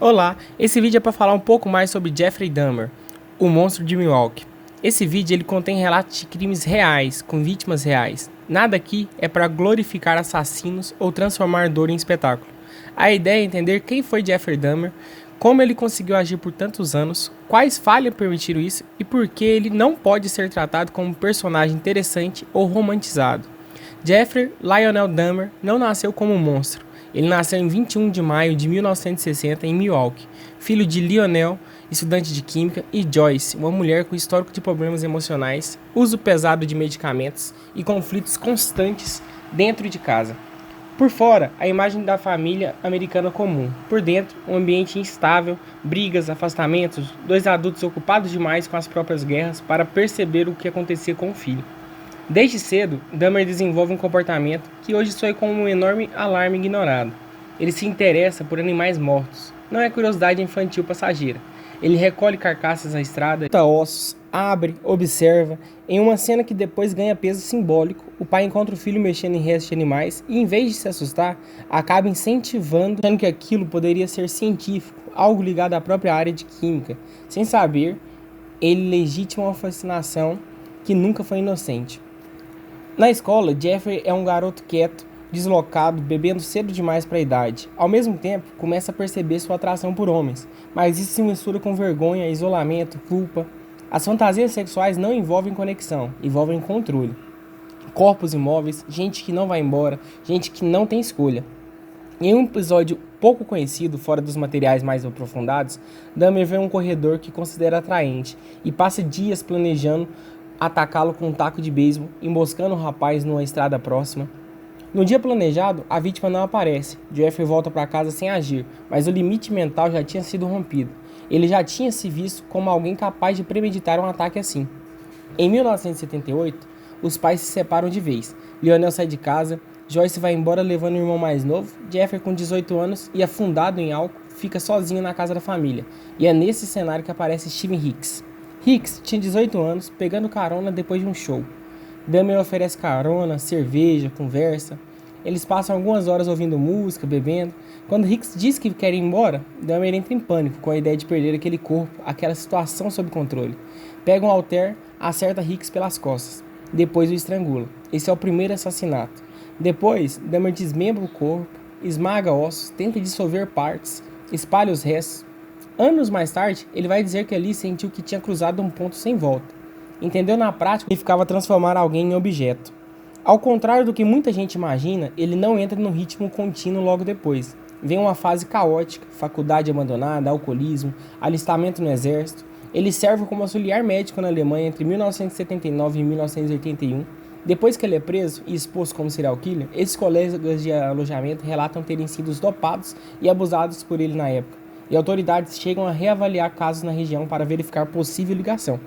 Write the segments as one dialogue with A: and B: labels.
A: Olá, esse vídeo é para falar um pouco mais sobre Jeffrey Dahmer, o monstro de Milwaukee. Esse vídeo ele contém relatos de crimes reais, com vítimas reais. Nada aqui é para glorificar assassinos ou transformar dor em espetáculo. A ideia é entender quem foi Jeffrey Dahmer, como ele conseguiu agir por tantos anos, quais falhas permitiram isso e por que ele não pode ser tratado como um personagem interessante ou romantizado. Jeffrey Lionel Dahmer não nasceu como um monstro. Ele nasceu em 21 de maio de 1960 em Milwaukee, filho de Lionel, estudante de química, e Joyce, uma mulher com histórico de problemas emocionais, uso pesado de medicamentos e conflitos constantes dentro de casa. Por fora, a imagem da família americana comum. Por dentro, um ambiente instável, brigas, afastamentos, dois adultos ocupados demais com as próprias guerras para perceber o que acontecia com o filho. Desde cedo, Dahmer desenvolve um comportamento que hoje soa como um enorme alarme ignorado. Ele se interessa por animais mortos. Não é curiosidade infantil passageira. Ele recolhe carcaças na estrada, corta ossos, abre, observa. Em uma cena que depois ganha peso simbólico, o pai encontra o filho mexendo em restos de animais e, em vez de se assustar, acaba incentivando, achando que aquilo poderia ser científico, algo ligado à própria área de química. Sem saber, ele legitima uma fascinação que nunca foi inocente. Na escola, Jeffrey é um garoto quieto, deslocado, bebendo cedo demais para a idade. Ao mesmo tempo, começa a perceber sua atração por homens, mas isso se mistura com vergonha, isolamento, culpa. As fantasias sexuais não envolvem conexão, envolvem controle. Corpos imóveis, gente que não vai embora, gente que não tem escolha. Em um episódio pouco conhecido, fora dos materiais mais aprofundados, Dahmer vê um corredor que considera atraente e passa dias planejando atacá-lo com um taco de beisebol, emboscando o rapaz numa estrada próxima. No dia planejado, a vítima não aparece. Jeffrey volta para casa sem agir, mas o limite mental já tinha sido rompido. Ele já tinha se visto como alguém capaz de premeditar um ataque assim. Em 1978, os pais se separam de vez. Lionel sai de casa, Joyce vai embora levando o irmão mais novo, Jeffrey com 18 anos e afundado em álcool, fica sozinho na casa da família. E é nesse cenário que aparece Steven Hicks. Hicks tinha 18 anos, pegando carona depois de um show. Dahmer oferece carona, cerveja, conversa. Eles passam algumas horas ouvindo música, bebendo. Quando Hicks diz que quer ir embora, Dahmer entra em pânico com a ideia de perder aquele corpo, aquela situação sob controle. Pega um halter, acerta Hicks pelas costas. Depois o estrangula. Esse é o primeiro assassinato. Depois, Dahmer desmembra o corpo, esmaga ossos, tenta dissolver partes, espalha os restos. Anos mais tarde, ele vai dizer que ali sentiu que tinha cruzado um ponto sem volta. Entendeu na prática que significava transformar alguém em objeto. Ao contrário do que muita gente imagina, ele não entra no ritmo contínuo logo depois. Vem uma fase caótica, faculdade abandonada, alcoolismo, alistamento no exército. Ele serve como auxiliar médico na Alemanha entre 1979 e 1981. Depois que ele é preso e exposto como serial killer, esses colegas de alojamento relatam terem sido dopados e abusados por ele na época. E autoridades chegam a reavaliar casos na região para verificar possível ligação.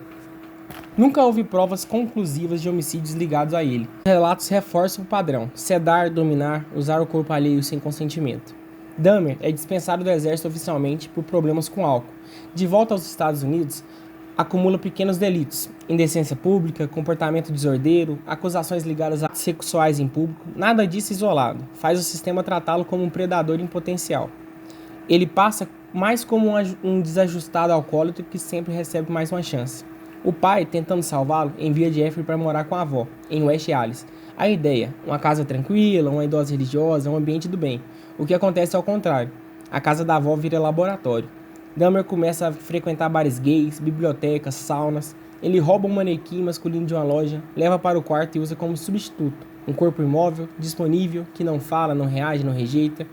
A: Nunca houve provas conclusivas de homicídios ligados a ele. Os relatos reforçam o padrão: sedar, dominar, usar o corpo alheio sem consentimento. Dahmer é dispensado do exército oficialmente por problemas com álcool. De volta aos Estados Unidos, acumula pequenos delitos: indecência pública, comportamento desordeiro, acusações ligadas a atos sexuais em público. Nada disso isolado. Faz o sistema tratá-lo como um predador em potencial. Ele passa mais como um desajustado alcoólatra que sempre recebe mais uma chance. O pai, tentando salvá-lo, envia Jeffrey para morar com a avó, em West Allis. A ideia: uma casa tranquila, uma idosa religiosa, um ambiente do bem. O que acontece é ao contrário. A casa da avó vira laboratório. Dahmer começa a frequentar bares gays, bibliotecas, saunas. Ele rouba um manequim masculino de uma loja, leva para o quarto e usa como substituto. Um corpo imóvel, disponível, que não fala, não reage, não rejeita.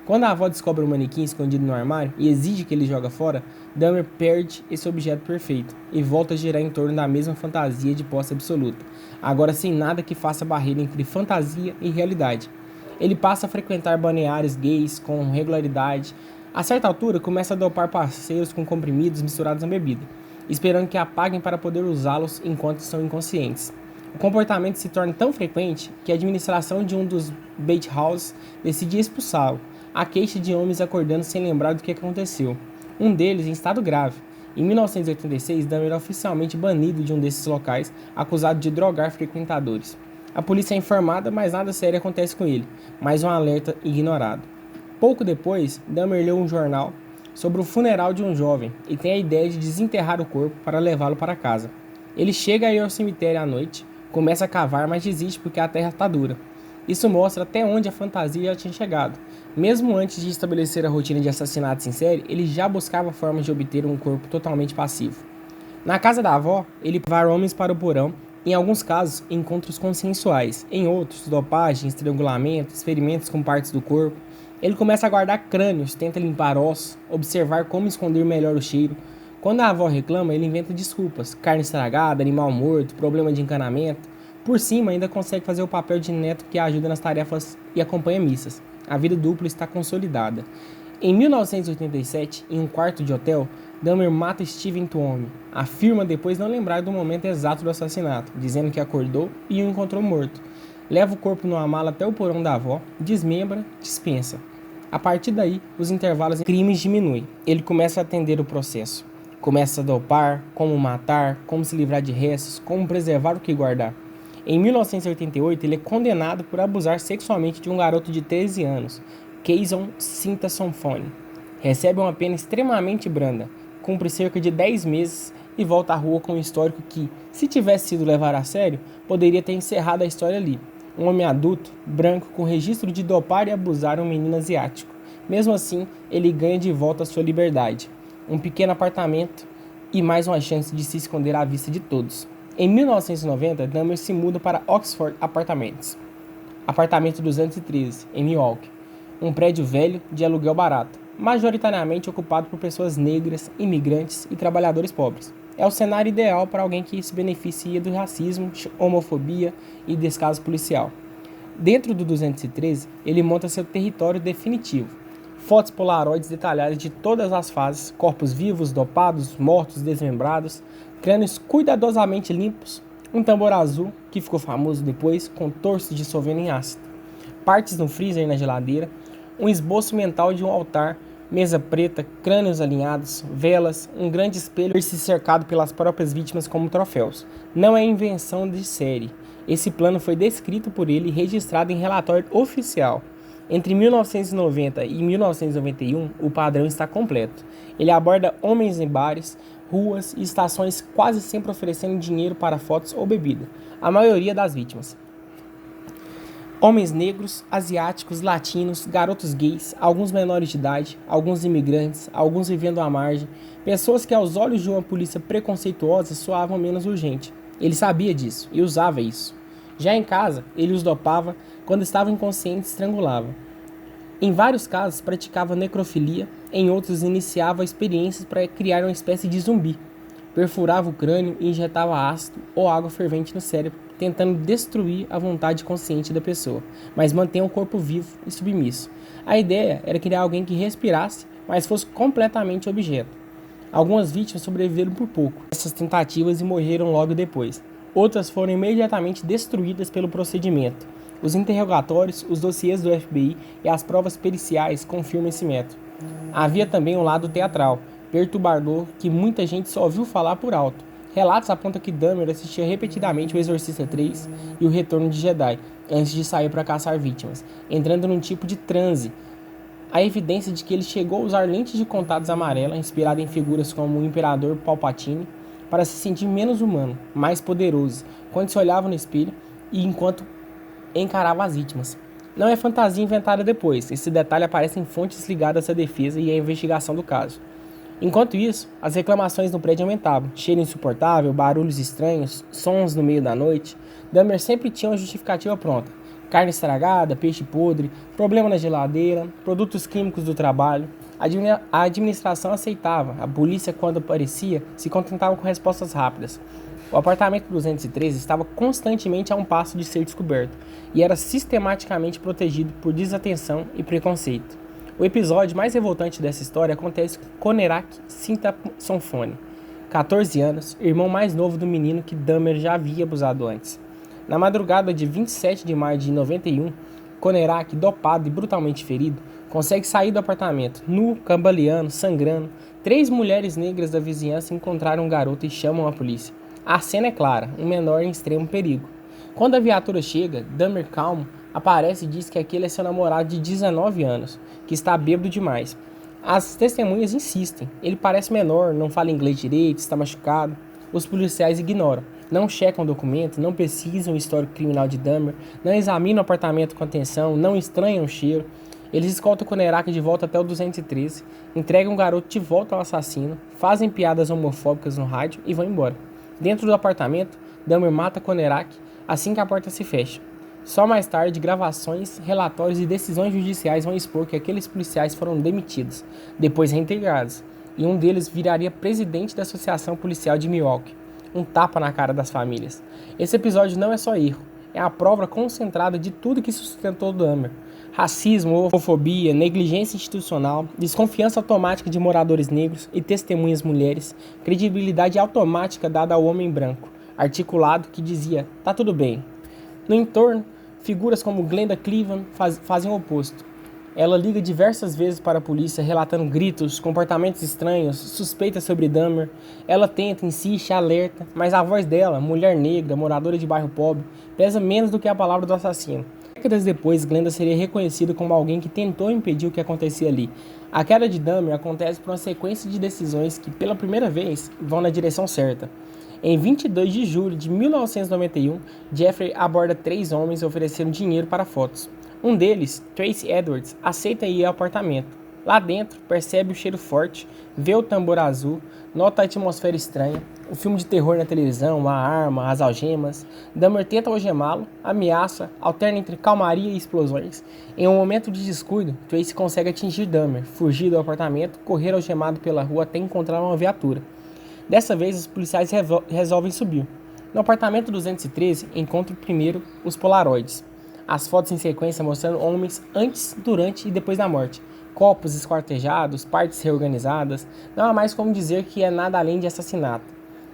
A: Quando a avó descobre o manequim escondido no armário e exige que ele jogue fora, Dahmer perde esse objeto perfeito e volta a girar em torno da mesma fantasia de posse absoluta, agora sem nada que faça barreira entre fantasia e realidade. Ele passa a frequentar balneários gays com regularidade. A certa altura, começa a dopar parceiros com comprimidos misturados na bebida, esperando que a paguem para poder usá-los enquanto estão inconscientes. O comportamento se torna tão frequente que a administração de um dos bait houses decide expulsá-lo. A queixa de homens acordando sem lembrar do que aconteceu. Um deles em estado grave. Em 1986, Dahmer é oficialmente banido de um desses locais, acusado de drogar frequentadores. A polícia é informada, mas nada sério acontece com ele. Mais um alerta ignorado. Pouco depois, Dahmer leu um jornal sobre o funeral de um jovem e tem a ideia de desenterrar o corpo para levá-lo para casa. Ele chega a ir ao cemitério à noite, começa a cavar, mas desiste porque a terra está dura. Isso mostra até onde a fantasia já tinha chegado. Mesmo antes de estabelecer a rotina de assassinatos em série, ele já buscava formas de obter um corpo totalmente passivo. Na casa da avó, ele levar homens para o porão, em alguns casos, encontros consensuais, em outros, dopagem, estrangulamento, experimentos com partes do corpo. Ele começa a guardar crânios, tenta limpar ossos, observar como esconder melhor o cheiro. Quando a avó reclama, ele inventa desculpas, carne estragada, animal morto, problema de encanamento. Por cima, ainda consegue fazer o papel de neto que ajuda nas tarefas e acompanha missas. A vida dupla está consolidada. Em 1987, em um quarto de hotel, Dahmer mata Steven Tuomi. Afirma depois não lembrar do momento exato do assassinato, dizendo que acordou e o encontrou morto. Leva o corpo numa mala até o porão da avó, desmembra, dispensa. A partir daí, os intervalos em crimes diminuem. Ele começa a atender o processo. Começa a dopar, como matar, como se livrar de restos, como preservar o que guardar. Em 1988, ele é condenado por abusar sexualmente de um garoto de 13 anos, Kayson Cinta Sonfone. Recebe uma pena extremamente branda, cumpre cerca de 10 meses e volta à rua com um histórico que, se tivesse sido levado a sério, poderia ter encerrado a história ali. Um homem adulto, branco, com registro de dopar e abusar um menino asiático. Mesmo assim, ele ganha de volta a sua liberdade, um pequeno apartamento e mais uma chance de se esconder à vista de todos. Em 1990, Dahmer se muda para Oxford Apartments, apartamento 213, em Milwaukee, um prédio velho de aluguel barato, majoritariamente ocupado por pessoas negras, imigrantes e trabalhadores pobres. É o cenário ideal para alguém que se beneficia do racismo, homofobia e descaso policial. Dentro do 213, ele monta seu território definitivo. Fotos polaroides detalhadas de todas as fases, corpos vivos, dopados, mortos, desmembrados, crânios cuidadosamente limpos, um tambor azul, que ficou famoso depois, com torso dissolvendo em ácido, partes no freezer e na geladeira, um esboço mental de um altar, mesa preta, crânios alinhados, velas, um grande espelho se cercado pelas próprias vítimas como troféus. Não é invenção de série. Esse plano foi descrito por ele e registrado em relatório oficial. Entre 1990 e 1991, o padrão está completo. Ele aborda homens em bares, ruas e estações quase sempre oferecendo dinheiro para fotos ou bebida. A maioria das vítimas. Homens negros, asiáticos, latinos, garotos gays, alguns menores de idade, alguns imigrantes, alguns vivendo à margem, pessoas que aos olhos de uma polícia preconceituosa soavam menos urgente. Ele sabia disso e usava isso. Já em casa, ele os dopava, quando estava inconsciente estrangulava. Em vários casos praticava necrofilia, em outros iniciava experiências para criar uma espécie de zumbi. Perfurava o crânio e injetava ácido ou água fervente no cérebro, tentando destruir a vontade consciente da pessoa, mas manter o corpo vivo e submisso. A ideia era criar alguém que respirasse, mas fosse completamente objeto. Algumas vítimas sobreviveram por pouco essas tentativas e morreram logo depois. Outras foram imediatamente destruídas pelo procedimento. Os interrogatórios, os dossiês do FBI e as provas periciais confirmam esse método. Havia também um lado teatral, perturbador, que muita gente só ouviu falar por alto. Relatos apontam que Dahmer assistia repetidamente O Exorcista 3 e O Retorno de Jedi, antes de sair para caçar vítimas, entrando num tipo de transe. Há evidência de que ele chegou a usar lentes de contatos amarelas, inspirada em figuras como o Imperador Palpatine, para se sentir menos humano, mais poderoso, quando se olhava no espelho e enquanto encarava as vítimas. Não é fantasia inventada depois, esse detalhe aparece em fontes ligadas à defesa e à investigação do caso. Enquanto isso, as reclamações no prédio aumentavam, cheiro insuportável, barulhos estranhos, sons no meio da noite. Dahmer sempre tinha uma justificativa pronta. Carne estragada, peixe podre, problema na geladeira, produtos químicos do trabalho. A administração aceitava, a polícia, quando aparecia, se contentava com respostas rápidas. O apartamento 213 estava constantemente a um passo de ser descoberto e era sistematicamente protegido por desatenção e preconceito. O episódio mais revoltante dessa história acontece com Konerak Cinta Sonfone, 14 anos, irmão mais novo do menino que Dahmer já havia abusado antes. Na madrugada de 27 de maio de 91, Konerak, dopado e brutalmente ferido, consegue sair do apartamento, nu, cambaleando, sangrando. 3 mulheres negras da vizinhança encontraram o garoto e chamam a polícia. A cena é clara, um menor em extremo perigo. Quando a viatura chega, Dahmer, calmo, aparece e diz que aquele é seu namorado de 19 anos, que está bêbado demais. As testemunhas insistem. Ele parece menor, não fala inglês direito, está machucado. Os policiais ignoram. Não checam o documento, não pesquisam o histórico criminal de Dahmer, não examinam o apartamento com atenção, não estranham o cheiro. Eles escoltam o Konerak de volta até o 213, entregam o garoto de volta ao assassino, fazem piadas homofóbicas no rádio e vão embora. Dentro do apartamento, Dahmer mata Konerak assim que a porta se fecha. Só mais tarde, gravações, relatórios e decisões judiciais vão expor que aqueles policiais foram demitidos, depois reintegrados, e um deles viraria presidente da Associação Policial de Milwaukee. Um tapa na cara das famílias. Esse episódio não é só erro, é a prova concentrada de tudo que sustentou Dahmer. Racismo, homofobia, negligência institucional, desconfiança automática de moradores negros e testemunhas mulheres, credibilidade automática dada ao homem branco, articulado que dizia, tá tudo bem. No entorno, figuras como Glenda Cleveland fazem o oposto. Ela liga diversas vezes para a polícia, relatando gritos, comportamentos estranhos, suspeitas sobre Dahmer. Ela tenta, insiste, alerta, mas a voz dela, mulher negra, moradora de bairro pobre, pesa menos do que a palavra do assassino. Décadas depois, Glenda seria reconhecida como alguém que tentou impedir o que acontecia ali. A queda de Dahmer acontece por uma sequência de decisões que, pela primeira vez, vão na direção certa. Em 22 de julho de 1991, Jeffrey aborda 3 homens oferecendo dinheiro para fotos. Um deles, Tracy Edwards, aceita ir ao apartamento. Lá dentro, percebe o cheiro forte, vê o tambor azul, nota a atmosfera estranha, o filme de terror na televisão, a arma, as algemas. Dahmer tenta algemá-lo, ameaça, alterna entre calmaria e explosões. Em um momento de descuido, Tracy consegue atingir Dahmer, fugir do apartamento, correr algemado pela rua até encontrar uma viatura. Dessa vez, os policiais resolvem subir. No apartamento 213, encontram primeiro os polaroids. As fotos em sequência mostrando homens antes, durante e depois da morte. Corpos esquartejados, partes reorganizadas. Não há mais como dizer que é nada além de assassinato.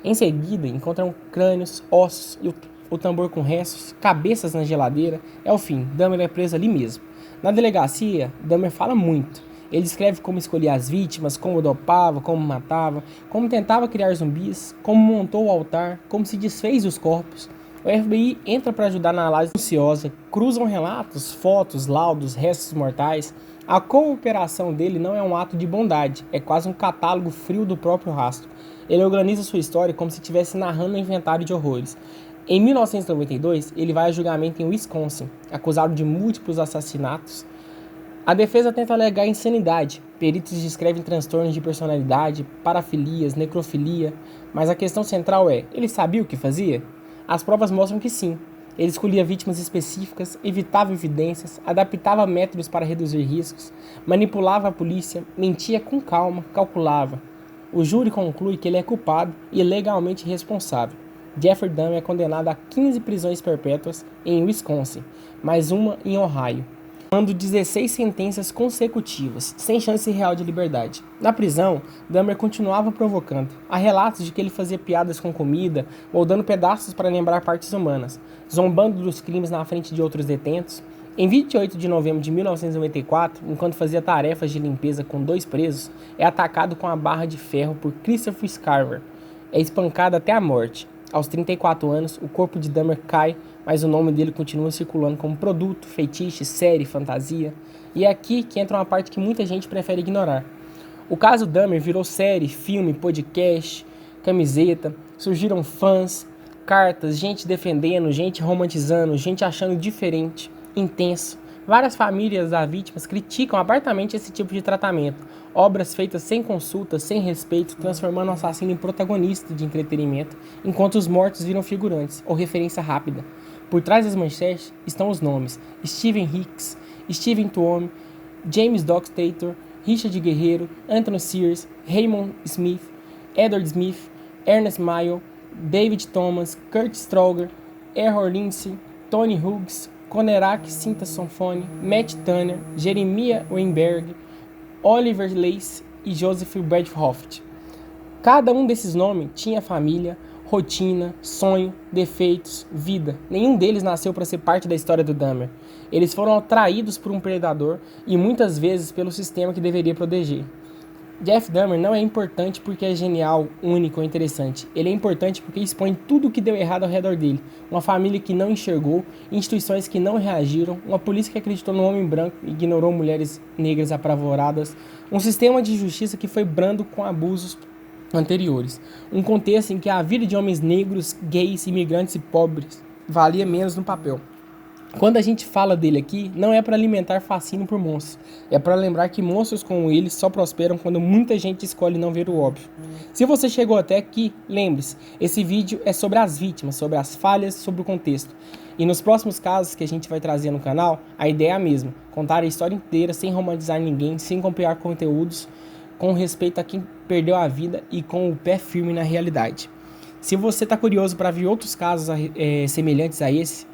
A: Em seguida, encontram crânios, ossos e o tambor com restos, cabeças na geladeira. É o fim, Dahmer é preso ali mesmo. Na delegacia, Dahmer fala muito. Ele descreve como escolhia as vítimas, como dopava, como matava, como tentava criar zumbis, como montou o altar, como se desfez dos corpos. O FBI entra para ajudar na análise minuciosa, cruzam relatos, fotos, laudos, restos mortais. A cooperação dele não é um ato de bondade, é quase um catálogo frio do próprio rastro. Ele organiza sua história como se estivesse narrando um inventário de horrores. Em 1992, ele vai a julgamento em Wisconsin, acusado de múltiplos assassinatos. A defesa tenta alegar insanidade. Peritos descrevem transtornos de personalidade, parafilias, necrofilia, mas a questão central é, ele sabia o que fazia? As provas mostram que sim. Ele escolhia vítimas específicas, evitava evidências, adaptava métodos para reduzir riscos, manipulava a polícia, mentia com calma, calculava. O júri conclui que ele é culpado e legalmente responsável. Jeffrey Dahmer é condenado a 15 prisões perpétuas em Wisconsin, mais uma em Ohio, tomando 16 sentenças consecutivas, sem chance real de liberdade. Na prisão, Dahmer continuava provocando. Há relatos de que ele fazia piadas com comida, ou dando pedaços para lembrar partes humanas, zombando dos crimes na frente de outros detentos. Em 28 de novembro de 1994, enquanto fazia tarefas de limpeza com 2 presos, é atacado com a barra de ferro por Christopher Scarver. É espancado até a morte. Aos 34 anos, o corpo de Dahmer cai, mas o nome dele continua circulando como produto, feitiço, série, fantasia. E é aqui que entra uma parte que muita gente prefere ignorar. O caso Dahmer virou série, filme, podcast, camiseta, surgiram fãs, cartas, gente defendendo, gente romantizando, gente achando diferente, intenso. Várias famílias das vítimas criticam abertamente esse tipo de tratamento. Obras feitas sem consulta, sem respeito, transformando o assassino em protagonista de entretenimento, enquanto os mortos viram figurantes, ou referência rápida. Por trás das manchetes estão os nomes: Steven Hicks, Steven Tuomi, James Dockstader, Richard Guerreiro, Anthony Sears, Raymond Smith, Edward Smith, Ernest Mayo, David Thomas, Kurt Stroger, Errol Lindsey, Tony Hughes, Konerak Sinta-Sonfone, Matt Turner, Jeremiah Weinberg, Oliver Lace e Joseph Bradhoft. Cada um desses nomes tinha família, rotina, sonho, defeitos, vida. Nenhum deles nasceu para ser parte da história do Dahmer. Eles foram atraídos por um predador e muitas vezes pelo sistema que deveria proteger. Jeff Dahmer não é importante porque é genial, único ou interessante. Ele é importante porque expõe tudo o que deu errado ao redor dele. Uma família que não enxergou, instituições que não reagiram, uma polícia que acreditou no homem branco e ignorou mulheres negras apavoradas, um sistema de justiça que foi brando com abusos anteriores. Um contexto em que a vida de homens negros, gays, imigrantes e pobres valia menos no papel. Quando a gente fala dele aqui, não é para alimentar fascínio por monstros. É para lembrar que monstros como ele só prosperam quando muita gente escolhe não ver o óbvio. Se você chegou até aqui, lembre-se, esse vídeo é sobre as vítimas, sobre as falhas, sobre o contexto. E nos próximos casos que a gente vai trazer no canal, a ideia é a mesma. Contar a história inteira, sem romantizar ninguém, sem copiar conteúdos, com respeito a quem perdeu a vida e com o pé firme na realidade. Se você está curioso para ver outros casos semelhantes a esse,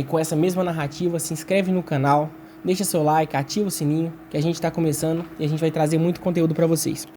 A: com essa mesma narrativa, se inscreve no canal, deixa seu like, ativa o sininho, que a gente está começando e a gente vai trazer muito conteúdo para vocês.